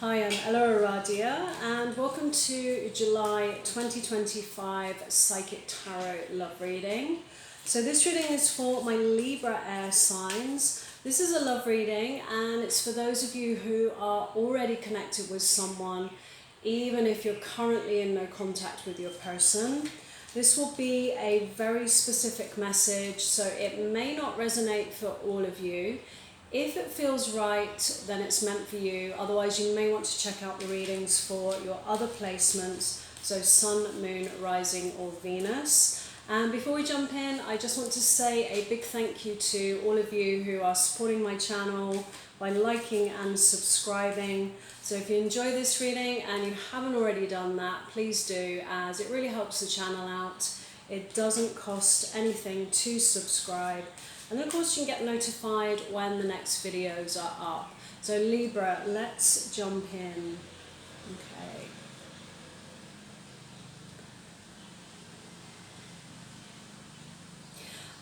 Hi, I'm EllaAradia and welcome to July 2025 Psychic Tarot Love Reading. So this reading is for my Libra air signs. This is a love reading and it's for those of you who are already connected with someone, even if you're currently in no contact with your person. This will be a very specific message, so it may not resonate for all of you. If it feels right, then it's meant for you. Otherwise, you may want to check out the readings for your other placements, so Sun, Moon, Rising, or Venus. And before we jump in, I just want to say a big thank you to all of you who are supporting my channel by liking and subscribing. So if you enjoy this reading and you haven't already done that, please do, as it really helps the channel out. It doesn't cost anything to subscribe. And then of course you can get notified when the next videos are up. So Libra, let's jump in. Okay.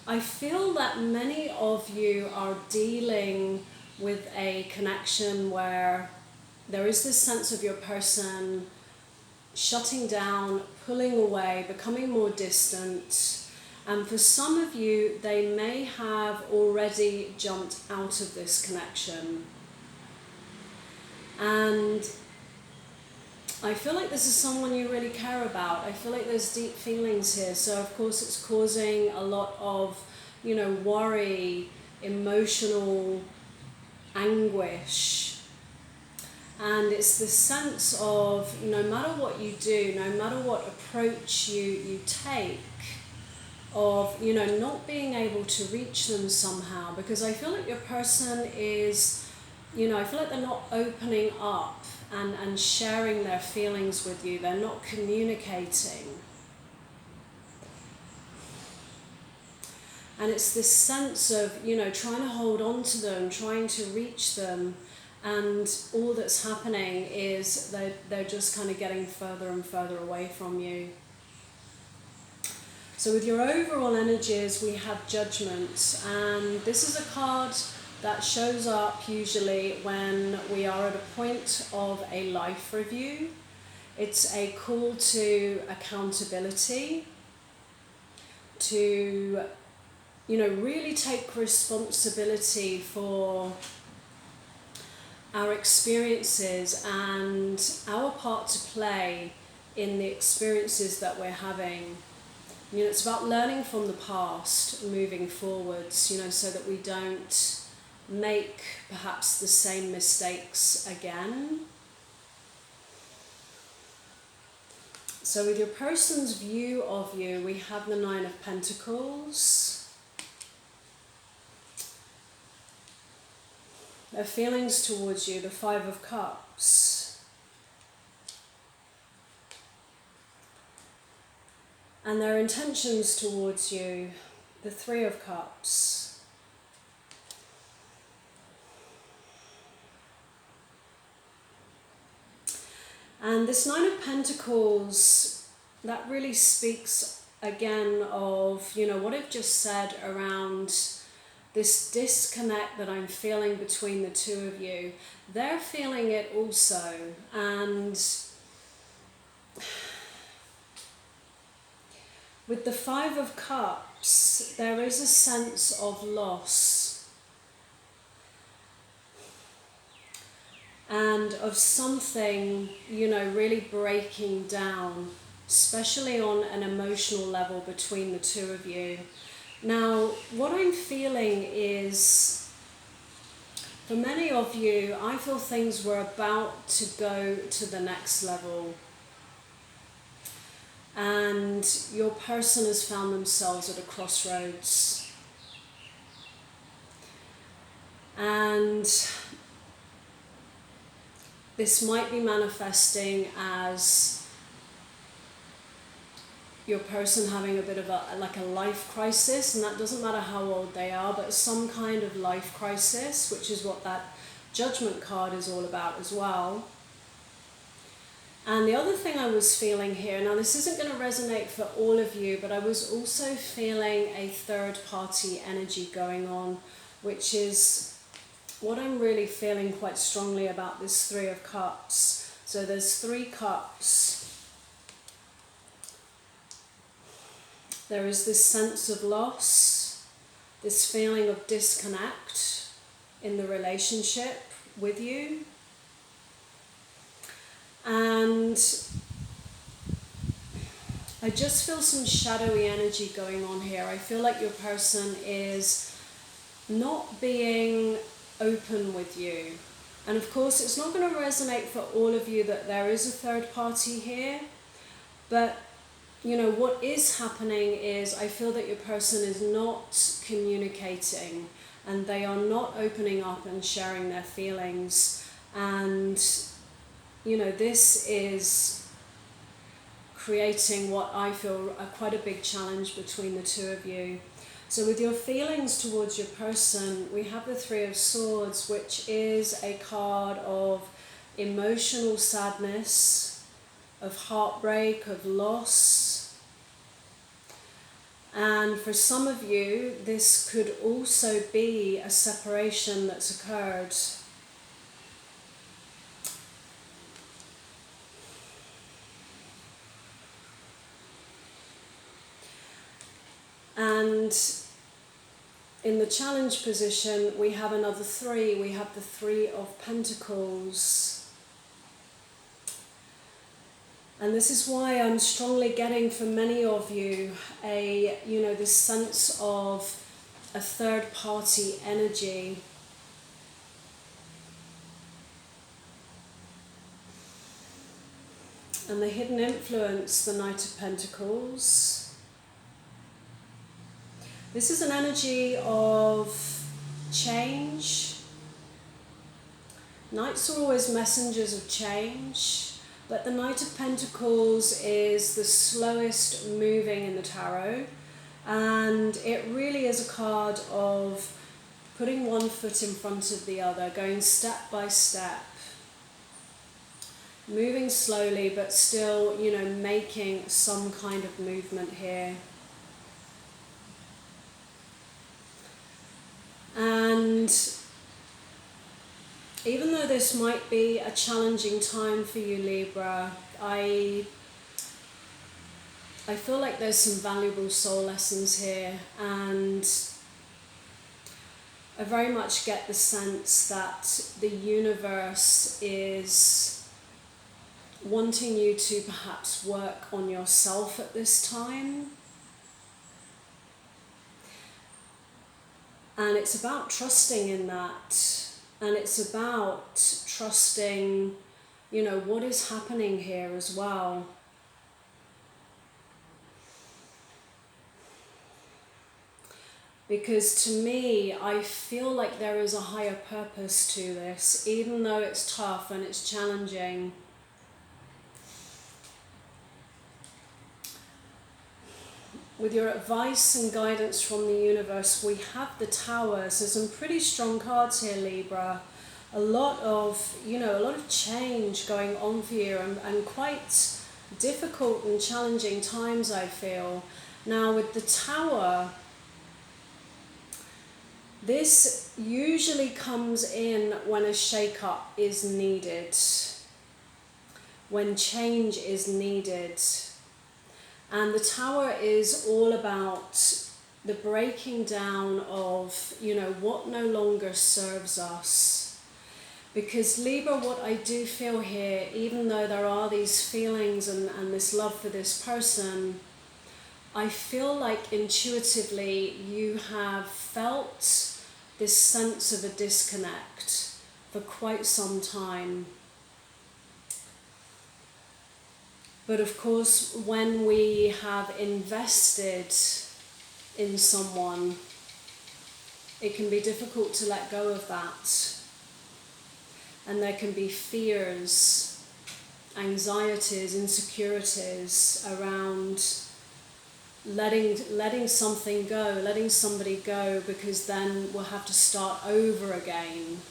I feel that many of you are dealing with a connection where there is this sense of your person shutting down, pulling away, becoming more distant. And for some of you, they may have already jumped out of this connection. And I feel like this is someone you really care about. I feel like there's deep feelings here. So of course it's causing a lot of, worry, emotional anguish. And it's the sense of no matter what you do, no matter what approach you take, of not being able to reach them somehow, because I feel like your person is, I feel like they're not opening up and sharing their feelings with you. They're not communicating. And it's this sense of, trying to hold on to them, trying to reach them, and all that's happening is they're just kind of getting further and further away from you. So with your overall energies, we have Judgment, and this is a card that shows up usually when we are at a point of a life review. It's a call to accountability, to really take responsibility for our experiences and our part to play in the experiences that we're having. It's about learning from the past, moving forwards, so that we don't make perhaps the same mistakes again. So with your person's view of you, we have the Nine of Pentacles. Their feelings towards you, the Five of Cups. And their intentions towards you, the Three of Cups. And this Nine of Pentacles, that really speaks again of, what I've just said around this disconnect that I'm feeling between the two of you. They're feeling it also, and with the Five of Cups, there is a sense of loss and of something, really breaking down, especially on an emotional level between the two of you. Now, what I'm feeling is, for many of you, I feel things were about to go to the next level. And your person has found themselves at a crossroads. And this might be manifesting as your person having a bit of a life crisis, and that doesn't matter how old they are, but some kind of life crisis, which is what that Judgment card is all about as well. And the other thing I was feeling here, now this isn't going to resonate for all of you, but I was also feeling a third party energy going on, which is what I'm really feeling quite strongly about this Three of Cups. So there's 3 cups. There is this sense of loss, this feeling of disconnect in the relationship with you. And I just feel some shadowy energy going on here. I feel like your person is not being open with you. And of course, it's not going to resonate for all of you that there is a third party here. But, you know, what is happening is I feel that your person is not communicating and they are not opening up and sharing their feelings. And, you know, this is creating what I feel quite a big challenge between the two of you. So with your feelings towards your person, we have the Three of Swords, which is a card of emotional sadness, of heartbreak, of loss. And for some of you, this could also be a separation that's occurred. And in the challenge position, we have another 3. We have the Three of Pentacles. And this is why I'm strongly getting for many of you this sense of a third party energy. And the hidden influence, the Knight of Pentacles. This is an energy of change. Knights are always messengers of change, but the Knight of Pentacles is the slowest moving in the tarot, and it really is a card of putting one foot in front of the other, going step by step, moving slowly, but still, you know, making some kind of movement here. And even though this might be a challenging time for you, Libra, I feel like there's some valuable soul lessons here, and I very much get the sense that the universe is wanting you to perhaps work on yourself at this time. And it's about trusting in that. And it's about trusting, you know, what is happening here as well. Because to me, I feel like there is a higher purpose to this, even though it's tough and it's challenging. With your advice and guidance from the universe, we have the Tower. So some pretty strong cards here, Libra. A lot of change going on for you, and quite difficult and challenging times, I feel. Now with the Tower, this usually comes in when a shake-up is needed, when change is needed. And the Tower is all about the breaking down of, you know, what no longer serves us. Because Libra, what I do feel here, even though there are these feelings and this love for this person, I feel like intuitively you have felt this sense of a disconnect for quite some time. But of course, when we have invested in someone, it can be difficult to let go of that. And there can be fears, anxieties, insecurities around letting something go, letting somebody go, because then we'll have to start over again.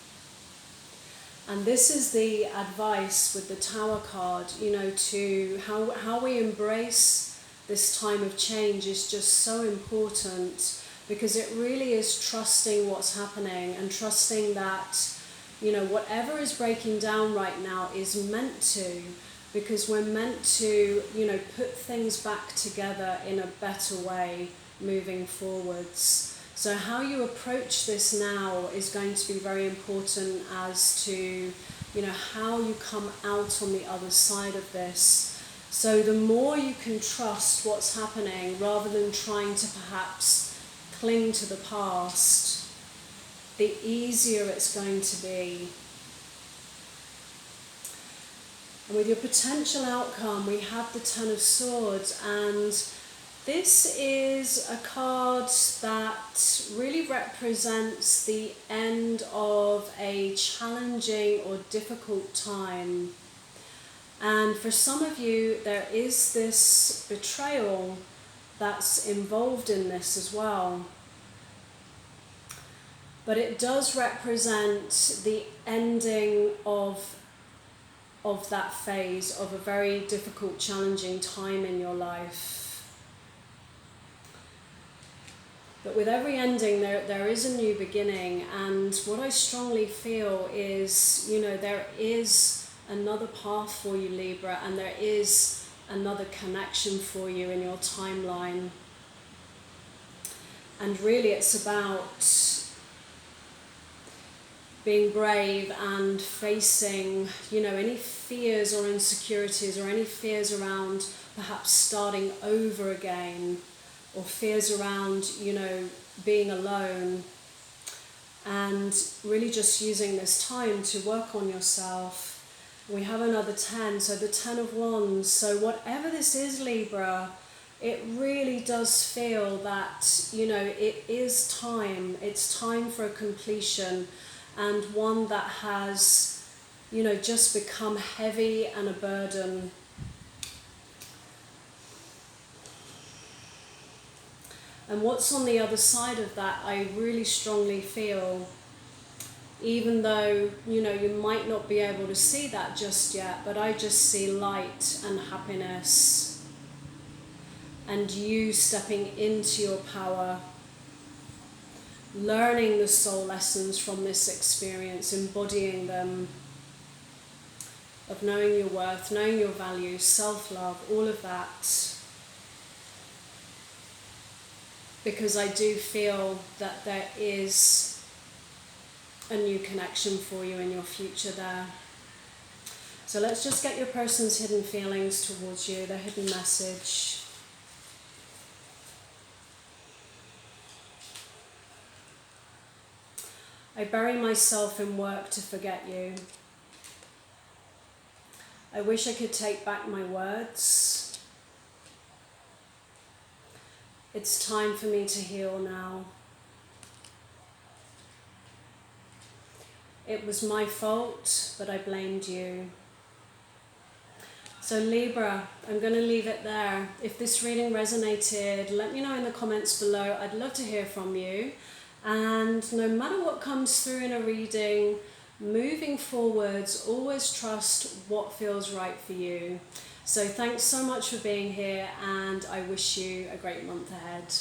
And this is the advice with the Tower card, you know, to how we embrace this time of change is just so important, because it really is trusting what's happening and trusting that, you know, whatever is breaking down right now is meant to, because we're meant to, you know, put things back together in a better way moving forwards. So how you approach this now is going to be very important as to, you know, how you come out on the other side of this. So the more you can trust what's happening rather than trying to perhaps cling to the past, the easier it's going to be. And with your potential outcome, we have the Ten of Swords, and this is a card that really represents the end of a challenging or difficult time. And for some of you, there is this betrayal that's involved in this as well. But it does represent the ending of that phase of a very difficult, challenging time in your life. But with every ending, there is a new beginning, and what I strongly feel is, you know, there is another path for you, Libra, and there is another connection for you in your timeline. And really it's about being brave and facing, you know, any fears or insecurities or any fears around perhaps starting over again, or fears around, you know, being alone, and really just using this time to work on yourself. We have another 10, so the 10 of Wands. So whatever this is, Libra, it really does feel that, you know, it is time. It's time for a completion, and one that has, you know, just become heavy and a burden. And what's on the other side of that, I really strongly feel, even though, you know, you might not be able to see that just yet, but I just see light and happiness, and you stepping into your power, learning the soul lessons from this experience, embodying them, of knowing your worth, knowing your value, self-love, all of that. Because I do feel that there is a new connection for you in your future there. So let's just get your person's hidden feelings towards you, their hidden message. I bury myself in work to forget you. I wish I could take back my words. It's time for me to heal now. It was my fault, but I blamed you. So Libra, I'm going to leave it there. If this reading resonated, let me know in the comments below. I'd love to hear from you. And no matter what comes through in a reading, moving forwards, always trust what feels right for you. So thanks so much for being here, and I wish you a great month ahead.